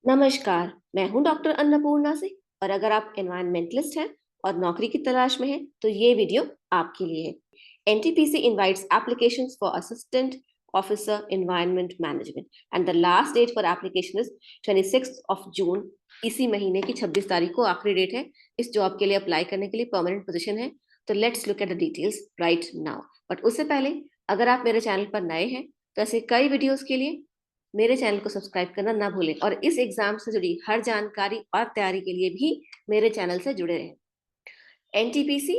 नमस्कार, मैं हूं डॉक्टर अन्नपूर्णा से। और अगर आप एनवायरमेंटलिस्ट हैं और नौकरी की तलाश में हैं, तो ये वीडियो आपके लिए है। NTPC invites applications for assistant officer environment management and the last date for application is 26 of June. इसी महीने की 26 तारीख को आखिरी डेट है इस जॉब के लिए अप्लाई करने के लिए। परमानेंट पोजीशन है। तो let's look at the details right now. But उससे पहले, अगर आप मेरे चैनल पर नए हैं, तो ऐसे कई वीडियोस के लिए मेरे चैनल को सब्सक्राइब करना ना भूलें और इस एग्जाम से जुड़ी हर जानकारी और तैयारी के लिए भी मेरे चैनल से जुड़े रहें। एनटीपीसी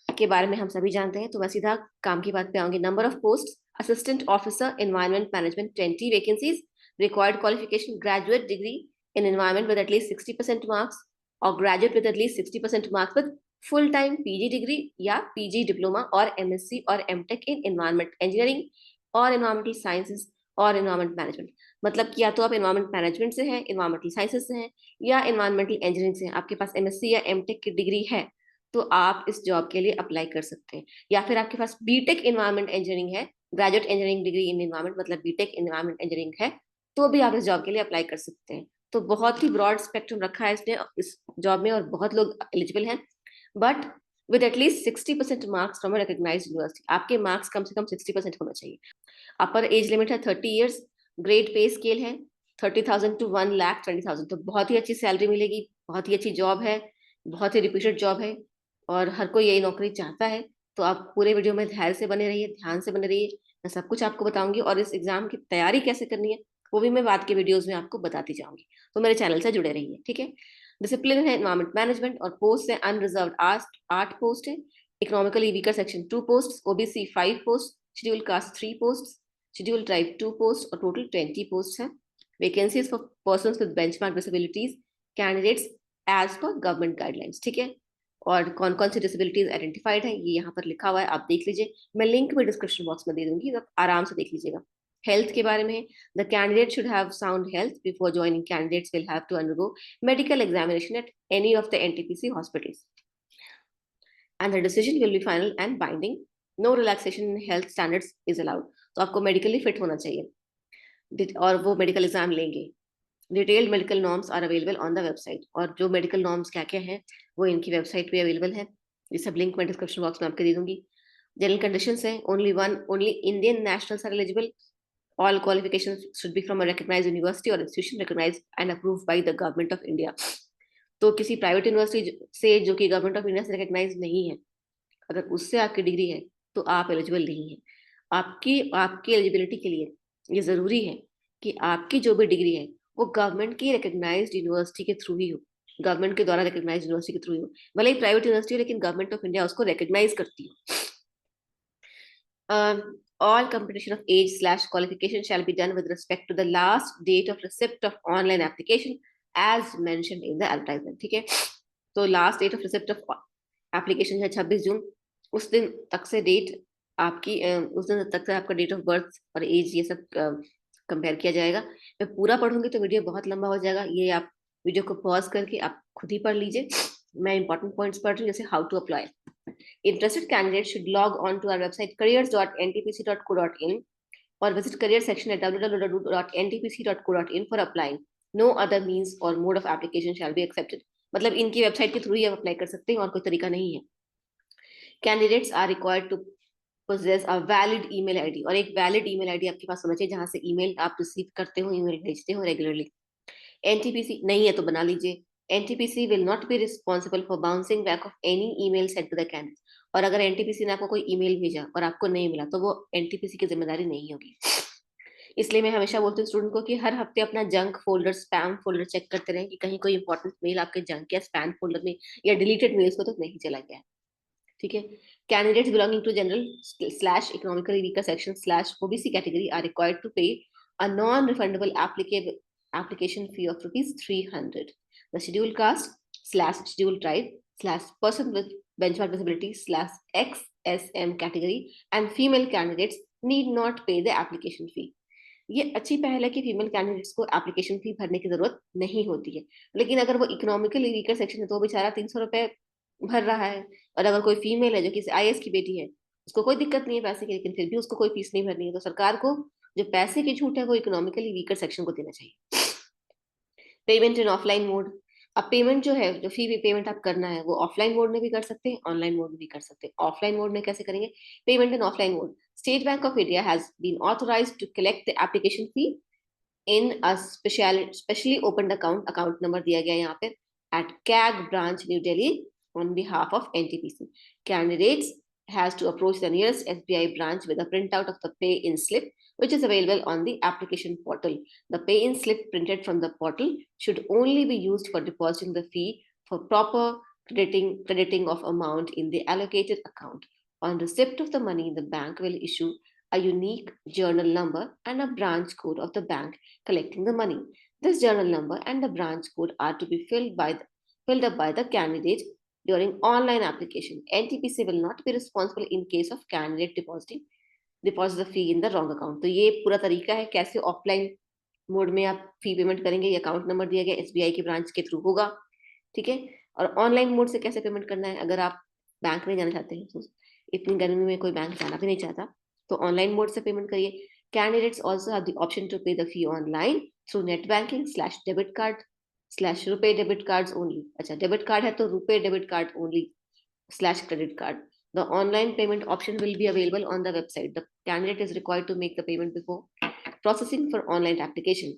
के बारे में हम सभी जानते हैं, तो मैं सीधा काम की बात पे आऊंगी। Number of post: assistant officer environment management 20 vacancies. Required qualification: graduate degree in environment with at least 60% marks और graduate with at least 60% marks with full time PG degree या पीजी डिप्लोमा और एमएससी और एमटेक इन एनवायरमेंट इंजीनियरिंग और environmental sciences और environment management. मतलब कि या तो आप एनवायरमेंट मैनेजमेंट से हैं, एनवायरमेंटल साइंसेज से हैं, या एनवायरमेंटल इंजीनियरिंग से हैं, आपके पास एमएससी या एमटेक की डिग्री है, तो आप इस जॉब के लिए अप्लाई कर सकते हैं। या फिर आपके पास बीटेक एनवायरमेंट इंजीनियरिंग है, graduate engineering degree in environment मतलब बीटेक एनवायरमेंट इंजीनियरिंग है, तो भी आप इस जॉब के लिए अप्लाई कर सकते हैं। तो बहुत ही ब्रॉड स्पेक्ट्रम रखा है इसने इस जॉब में और बहुत लोग एलिजिबल हैं। But with at least 60% marks from a recognized university. आपके मार्क्स कम से कम 60% होना चाहिए। अपर एज लिमिट है 30 ईयर्स। ग्रेड पे स्केल है 30,000 to 1,20,000। तो बहुत ही अच्छी सैलरी मिलेगी, बहुत ही अच्छी जॉब है, बहुत ही रिपीटेड जॉब है और हर कोई यही नौकरी चाहता है। तो आप पूरे वीडियो में धैर्य से बने रहिए, ध्यान से बने रहिए। मैं सब कुछ आपको बताऊंगी और इस एग्जाम की तैयारी कैसे करनी है वो भी मैं बाद के वीडियोस में आपको बताती जाऊंगी। तो मेरे चैनल से जुड़े रहिए, ठीक है। डिसिप्लिन है एनवायरमेंट मैनेजमेंट और पोस्ट है अनरिजर्व आस्ट 8 पोस्ट है। Economically weaker section 2 post, OBC 5 post, schedule caste 3 post, schedule tribe 2 post और टोटल 20 पोस्ट है। Vacancies for person with benchmark disabilities candidates as per government guidelines, ठीक है। और कौन कौन सी डिसेबिलिटीज आइडेंटिफाइड है ये यहाँ पर लिखा हुआ है, आप देख लीजिए। मैं लिंक भी डिस्क्रिप्शन बॉक्स में दे दूंगी, आप आराम से देख लीजिएगा। हेल्थ के बारे में, the candidate should have sound health before joining. Candidates will have to undergo medical examination at any of the NTPC hospitals and the decision will be final and binding. No relaxation in health standards is allowed. तो आपको medically fit होना चाहिए और वो medical exam लेंगे। Detailed medical norms are available on the website. और जो medical norms क्या क्या हैं वो इनकी वेबसाइट पे अवेलेबल है। ये सब लिंक मैं डिस्क्रिप्शन बॉक्स में आपको दे दूंगी। जनरल कंडीशंस हैं, only Indian nationals are eligible. All qualifications should be from a recognized university or institution recognized and approved by the government of India. तो किसी प्राइवेट यूनिवर्सिटी से जो कि गवर्नमेंट ऑफ इंडिया से रिकग्नाइज नहीं है, अगर उससे आपकी डिग्री है तो आप एलिजिबल नहीं है। आपकी आपकी एलिजिबिलिटी के लिए ये जरूरी है कि आपकी जो भी डिग्री है वो गवर्नमेंट की रिकग्नाइज्ड यूनिवर्सिटी के थ्रू ही हो, गवर्नमेंट के द्वारा रिकग्नाइज्ड यूनिवर्सिटी के थ्रू ही हो। भले ही प्राइवेट यूनिवर्सिटी हो लेकिन गवर्नमेंट ऑफ इंडिया उसको रिकग्नाइज करती है। All computation of age/qualification shall be done with respect to the last date of receipt of online application as mentioned in the advertisement, ठीक है। तो last date of receipt of application है 26 जून। उस दिन तक से डेट आपकी उस दिन तक से आपका डेट ऑफ बर्थ और एज ये सब कंपेयर किया जाएगा। मैं पूरा पढ़ूंगी तो वीडियो बहुत लंबा हो जाएगा, ये आप वीडियो को पॉज करके आप खुद ही पढ़ लीजिए। मैं इंपॉर्टेंट पॉइंट्स पढ़ रही हूँ, जैसे how to apply. Interested candidates should log on to our website careers.ntpc.co.in or visit career section at www.ntpc.co.in for applying. No other means or mode of application shall be accepted. मतलब इनकी website के through ही आप apply कर सकते हैं और कोई तरीका नहीं है। Candidates are required to possess a valid email ID। और एक वैलिड ईमेल आईडी आपके पास होना चाहिए जहां से ईमेल आप रिसीव करते हो, ईमेल भेजते हो रेगुलरली। एनटीपीसी नहीं है तो बना लीजिए। NTPC will not be responsible for bouncing back of any email send to the candidate. और अगर एनटीपीसी ने आपको कोई ईमेल भेजा और आपको नहीं मिला तो वो एनटीपीसी की जिम्मेदारी नहीं होगी। इसलिए मैं हमेशा बोलती हूँ स्टूडेंट को कि हर हफ्ते अपना junk folder, spam folder check करते रहें कि कहीं कोई इंपॉर्टेंट मेल आपके जंक या स्पैम फोल्डर में या डिलीटेड मेल्स को तो नहीं चला गया है, ठीक है। Candidates belonging to general slash economically weaker section slash OBC category are required to pay a non-refundable application fee of ₹300. The scheduled caste slash scheduled tribe slash person with benchmark disability slash XSM category and female candidates need not pay the application fee. ये अच्छी पहल है कि female candidates को application fee भरने की जरूरत नहीं होती है। लेकिन अगर वो इकोनॉमिकली वीकर सेक्शन है तो वो बेचारा 300 रुपए भर रहा है। और अगर कोई फीमेल है जो कि आईएएस की बेटी है, उसको कोई दिक्कत नहीं है पैसे की, लेकिन फिर भी उसको कोई फीस नहीं भरनी है, तो सरकार को जो पैसे की छूट है वो इकोनॉमिकली वीकर सेक्शन को देना चाहिए। पेमेंट इन ऑफलाइन मोड, अब पेमेंट जो है, जो फी पेमेंट आप करना है वो ऑफलाइन मोड में भी कर सकते हैं, ऑनलाइन मोड में भी कर सकते हैं। ऑफलाइन मोड में कैसे करेंगे? Payment in offline mode, State Bank of India has been authorized to collect the application fee in a specially open account, account number दिया गया यहाँ पे, at CAG branch New Delhi on behalf of NTPC. Candidates has to approach the nearest SBI branch with a printout of the pay-in slip, which is available on the application portal. The pay-in slip printed from the portal should only be used for depositing the fee for proper crediting of amount in the allocated account. On receipt of the money, the bank will issue a unique journal number and a branch code of the bank collecting the money. This journal number and the branch code are to be filled up by the candidate during online application. NTPC will not be responsible in case of candidate deposit the fee in the wrong account. तो ये पूरा तरीका है कैसे offline mode में आप fee payment करेंगे। ये अकाउंट नंबर दिया गया एसबीआई की ब्रांच के थ्रू होगा, ठीक है। और ऑनलाइन मोड से कैसे पेमेंट करना है, अगर आप बैंक में जाना चाहते हैं, तो इतनी गर्मी में कोई बैंक जाना भी नहीं चाहता, तो ऑनलाइन मोड से पेमेंट करिए। Candidates also have the option to pay the fee online through net banking slash debit card slash RuPay debit card only. अच्छा, डेबिट कार्ड है तो RuPay debit card only slash credit card. The online payment option will be available on the website. The candidate is required to make the payment before processing for online application.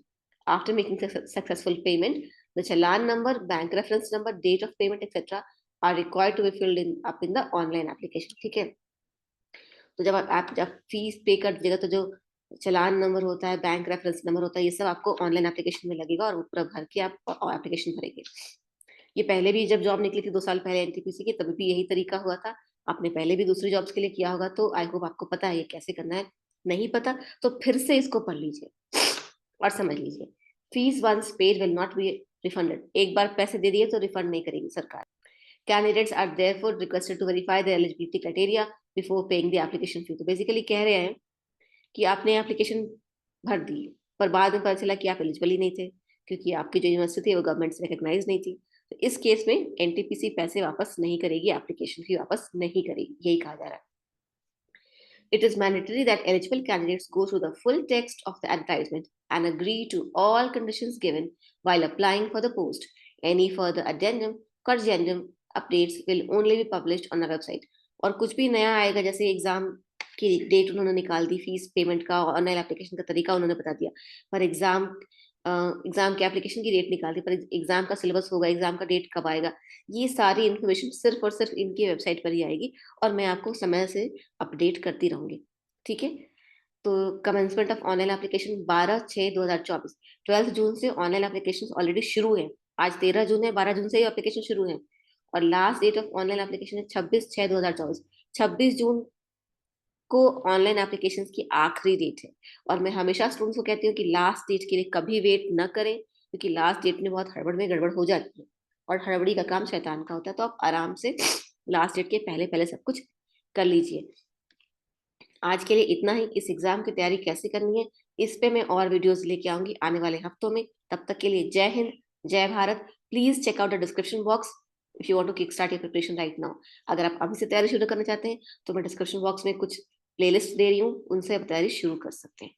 After making successful payment, the challan number, bank reference number, date of payment, etc. are required to be filled up in the online application. ठीक है, तो जब fees पे कर दीजिएगा तो जो चलान number होता है, बैंक रेफरेंस नंबर होता है, ये सब आपको ऑनलाइन एप्लीकेशन में लगेगा और पूरा भर के आप एप्लीकेशन भरेंगे। ये पहले भी जब जॉब निकली थी 2 साल पहले एनटीपीसी की, तभी भी यही तरीका हुआ था। आपने पहले भी दूसरी जॉब्स के लिए किया होगा, तो आई होप आपको पता है ये कैसे करना है। नहीं पता तो फिर से इसको पढ़ लीजिए और समझ लीजिए। Fees once paid will not be refunded, एक बार पैसे दे दिए तो रिफंड नहीं करेगी सरकार। Candidates are therefore requested to verify the eligibility criteria before paying the application fee. तो बेसिकली कह रहे हैं कि आपने एप्लीकेशन भर दी पर बाद में पता चला कि आप एलिजिबल ही नहीं थे, क्योंकि आपकी जो यूनिवर्सिटी थी वो गवर्नमेंट से रिकॉग्नाइज नहीं थी। तो इस केस में एनटीपीसी पैसे वापस नहीं करेगी, एप्लीकेशन फी वापस नहीं करेगी, यही कहा जा रहा है। It is mandatory that eligible candidates go through the full text of the advertisement and agree to all conditions given while applying for the post. Any further addendum, corrigendum updates will only be published on our website. और कुछ भी नया आएगा, जैसे exam की date उन्होंने निकाल दी, fees payment का ऑनलाइन एप्लीकेशन का तरीका उन्होंने बता दिया, पर एग्जाम के एप्लीकेशन की डेट निकाल दी, पर एग्जाम का सिलेबस होगा, एग्जाम का डेट कब आएगा, ये सारी इन्फॉर्मेशन सिर्फ और सिर्फ इनकी वेबसाइट पर ही आएगी और मैं आपको समय से अपडेट करती रहूंगी, ठीक है। तो कमेंसमेंट ऑफ ऑनलाइन एप्लीकेशन 12/6/2024, 12 जून से ऑनलाइन एप्लीकेशन ऑलरेडी शुरू है। आज 13 जून है, 12 जून से ही एप्लीकेशन शुरू है और last date of online application है 26/6/2024। 26 जून को ऑनलाइन एप्लीकेशंस की आखिरी डेट है। और मैं हमेशा स्टूडेंट्स को कहती हूँ कि लास्ट डेट के लिए कभी वेट न करें, क्योंकि लास्ट डेट में बहुत हड़बड़ में गड़बड़ हो जाती है और हड़बड़ी का काम शैतान का होता है। तो आप आराम से लास्ट डेट के पहले पहले सब कुछ कर लीजिए। आज के लिए इतना ही। इस एग्जाम की तैयारी कैसे करनी है इस पे मैं और वीडियोस लेके आऊंगी आने वाले हफ्तों में। तब तक के लिए जय हिंद, जय Bharat. Please check out the description box if you want to kick start your preparation right now. अगर आप अभी से तैयारी शुरू करना चाहते हैं तो मैं डिस्क्रिप्शन बॉक्स में कुछ प्लेलिस्ट दे रही हूँ, उनसे आप तैयारी शुरू कर सकते हैं।